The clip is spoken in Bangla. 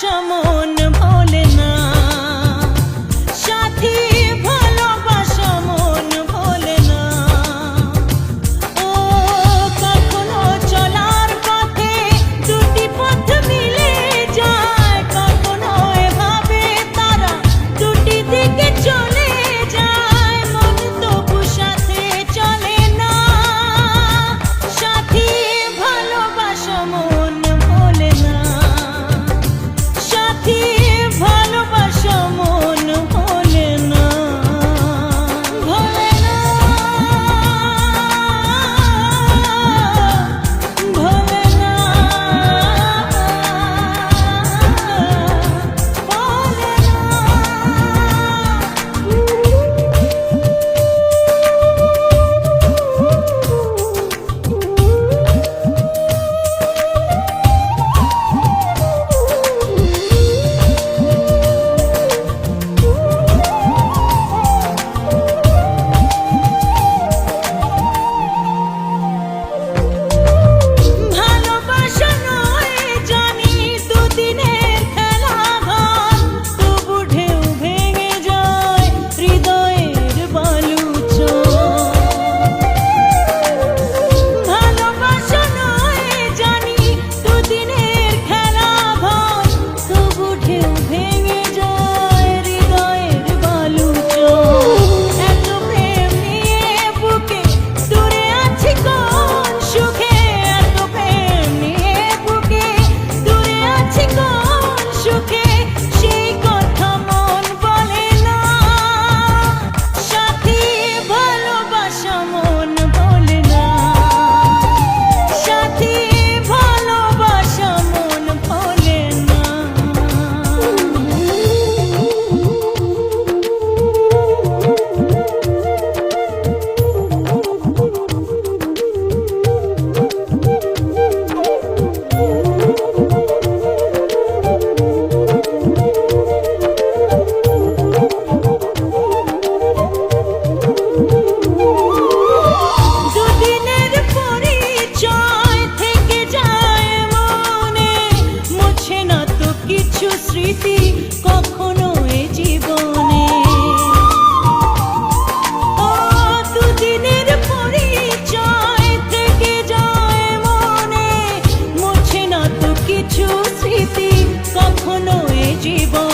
ভালোবাসা মন ভোলে না, সাথী ভালোবাসা মন ভোলে না। ও কখনো চলার পথে দুটি পথ মিলে যায়, কখনো এভাবে তারা দুটি দিকে চলে যায়, মন তবু সাথে চলে না, সাথী ভালোবাসা মন ভোলে না, সাথী ভালোবাসা মন ভোলে না, ভোলে না, ভোলে না, ভালোবাসা নয় জানি দুদিনের খেলা ঘর, তবু ঢেউ ভেঙে যায় হৃদয়ের বালুচর। ভালোবাসা নয় জানি দুদিনের খেলা ঘর, তবু ঢেউ ভেঙে যায় হৃদয়ের বালুচর। এত প্রেম নিয়ে বুকে দূরে আছি কোন সুখে, এত প্রেম নিয়ে বুকে দূরে আছি কোন সুখে, সেই কথা মন বলে না, সাথী ভালোবাসা মন বলে না, সাথী ভালোবাসা মন বলে না। দুদিনের পরিচয় থেকে যায় মনে, মুছে না তো কিছু স্মৃতি কখনো এ জীবনে। ও দুদিনের পরিচয় থেকে যায় মনে, মুছে না তো কিছু স্মৃতি কখনো এ জীবনে।